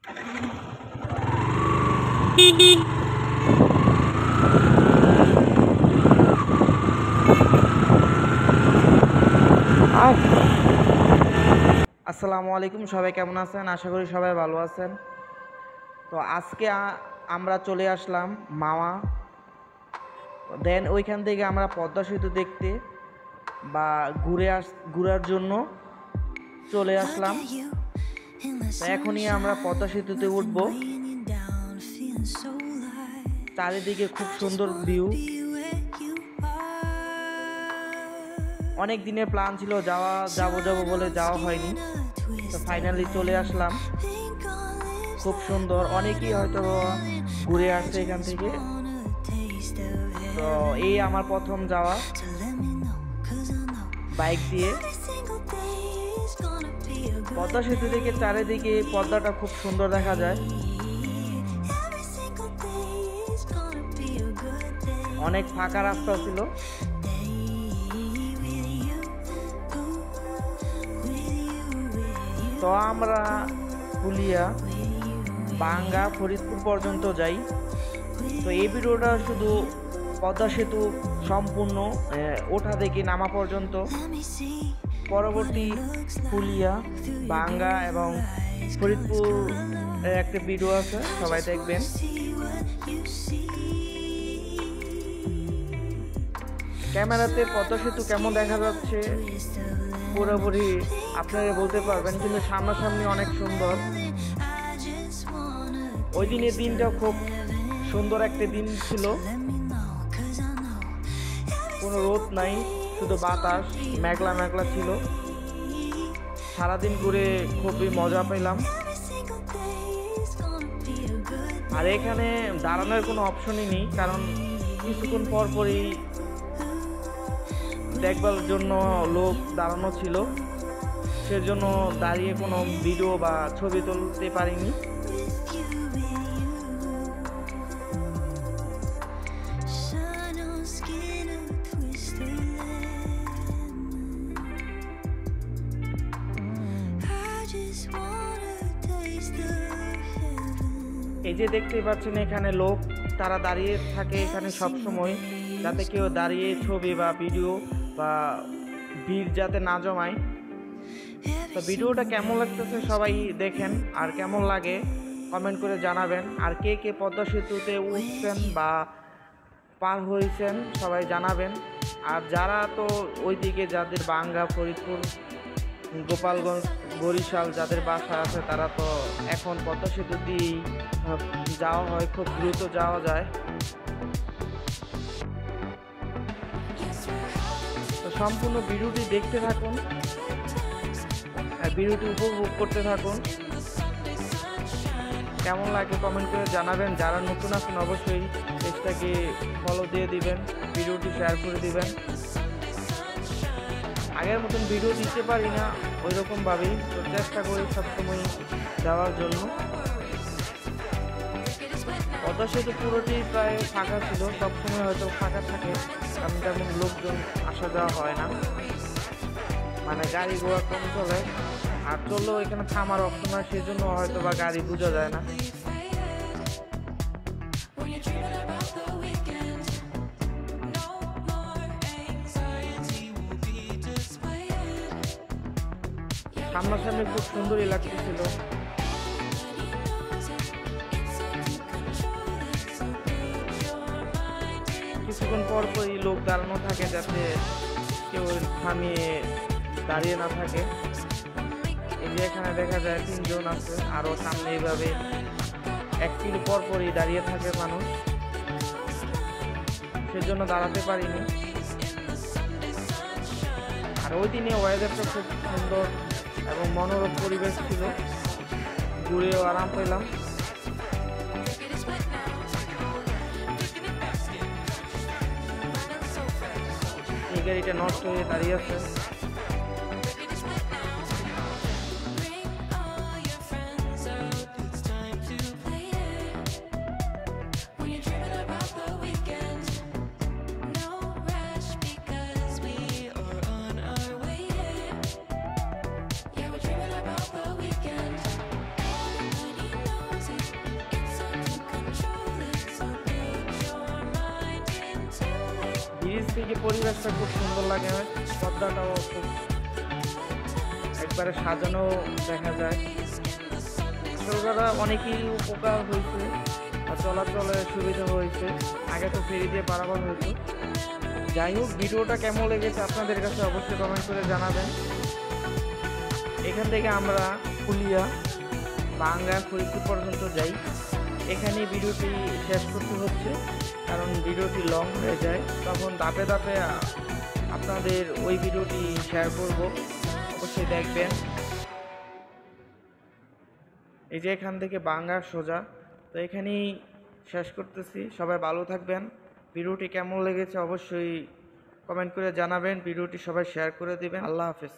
আসসালামু আলাইকুম, সবাই কেমন আছেন? আশা করি সবাই ভালো আছেন। তো আজকে আমরা চলে আসলাম মাওয়া। দেন ওইখান থেকে আমরা পদ্মা সেতু দেখতে বা ঘুরার জন্য চলে আসলাম। তো এখনই আমরা পদ্মা সেতুতে উঠব। চারিদিকে খুব সুন্দর ভিউ। অনেক দিনের প্ল্যান ছিল যাবো বলে যাওয়া হয়নি। তো ফাইনালি চলে আসলাম। খুব সুন্দর, অনেকেই হয়তো ঘুরে আসছে এখান থেকে। তো এই আমার প্রথম যাওয়া বাইক দিয়ে। পদ্মা সেতু থেকে চারিদিকে পদ্মাটা খুব সুন্দর দেখা যায়। অনেক ফাঁকা রাস্তা ছিল। তো আমরা ফুলিয়া, বাঙ্গা, ফরিদপুর পর্যন্ত যাই। তো এই ভিডিওটা শুধু পদ্মা সেতু সম্পূর্ণ ওঠা থেকে নামা পর্যন্ত। পরবর্তী ফুলিয়া, বাঙ্গা এবং ফরিদপুর একটা ভিডিও আছে, সবাই দেখবেন। ক্যামেরাতে পদ্মা সেতু কেমন দেখা যাচ্ছে পুরোপুরি আপনারা বলতে পারবেন, কিন্তু সামনাসামনি অনেক সুন্দর। ওই দিনের দিনটা খুব সুন্দর একটা দিন ছিল। কোনো রোদ নাই, শুধু বাতাস, মেঘলা মেঘলা ছিল। সারাদিন ঘুরে খুবই মজা পেলাম। আর এখানে দাঁড়ানোর কোনো অপশনই নেই, কারণ কিছুক্ষণ পরপরই দেখবার জন্য লোক দাঁড়ানো ছিল। সেজন্য দাঁড়িয়ে কোনো ভিডিও বা ছবি তুলতে পারিনি। এই যে দেখতে পাচ্ছেন এখানে লোক, তারা দাঁড়িয়ে থাকে এখানে সব সময়, যাতে কেউ দাঁড়িয়ে ছবি বা ভিডিও বা ভিড় যাতে না জমায়। তো ভিডিওটা কেমন লাগতেছে সবাই দেখেন, আর কেমন লাগে কমেন্ট করে জানাবেন। আর কে কে পদ্মা সেতুতে উঠছেন বা পার হয়েছেন সবাই জানাবেন। আর যারা তো ওইদিকে যাদের বাঙ্গা, ফরিদপুর, গোপালগঞ্জ, বরিশাল যাদের বাসা আছে, তারা তো এখন পদ্মা সেতু দিয়েই যাওয়া হয়, খুব দ্রুত যাওয়া যায়। তো সম্পূর্ণ ভিডিওটি দেখতে থাকুন, ভিডিওটি উপভোগ করতে থাকুন। কেমন লাগে কমেন্ট করে জানাবেন। যারা নতুন আছেন অবশ্যই পেজটাকে ফলো দিয়ে দিবেন, ভিডিওটি শেয়ার করে দিবেন। আগের মতন ভিডিও দিতে পারি না ওই রকমভাবেই, তো চেষ্টা করি সবসময় যাওয়ার জন্য। পদ্মা সেতু পুরোটি প্রায় ফাঁকা ছিল, সবসময় হয়তো ফাঁকা থাকে, কারণ তেমন লোকজন আসা যাওয়া হয় না, মানে গাড়ি ঘোড়া কম চলে। আর চললেও এখানে থামার অপশন হয়, সেজন্য হয়তো বা গাড়ি বোঝা যায় না। সামনাসামনি খুব সুন্দরই লাগতেছিল। কিছুক্ষণ পর পরই লোক দাঁড়ানো থাকে, যাতে কেউ থামিয়ে দাঁড়িয়ে না থাকে। এই যে এখানে দেখা যায় 3 জন আছে, আরো সামনে এইভাবে 1 কিলো পর পরই দাঁড়িয়ে থাকে মানুষ, সেজন্য দাঁড়াতে পারিনি। আর ওই দিনে ওয়েদারটা খুব সুন্দর এবং মনোরম পরিবেশ ছিল, ঘুরেও আরাম পেলাম। এই গাড়িটা নষ্ট হয়ে দাঁড়িয়ে আছে। থেকে পরিবেশটা খুব সুন্দর লাগে, পদ্মাটাও খুব একবারে সাজানো দেখা যায়। দ্বারা অনেকেই উপকার হয়েছে আর চলাচলের সুবিধা হয়েছে। আগে তো ফেরি দিয়ে পারাপার হতো। যাই হোক, ভিডিওটা কেমন লেগেছে আপনাদের কাছে অবশ্যই কমেন্ট করে জানাবেন। এখান থেকে আমরা ফুলিয়া বাঙ্গা ফরিদপুর পর্যন্ত যাই। এখানে ভিডিওটি শেষ করতে হচ্ছে, কারণ ভিডিওটি লং হয়ে যায়। তখন ধাপে ধাপে আপনাদের ওই ভিডিওটি শেয়ার করব, অবশ্যই দেখবেন। এই যে এখান থেকে বাঙ্গা সোজা, তো এখানেই শেষ করতেছি। সবাই ভালো থাকবেন। ভিডিওটি কেমন লেগেছে অবশ্যই কমেন্ট করে জানাবেন। ভিডিওটি সবাই শেয়ার করে দিবেন। আল্লাহ হাফেজ।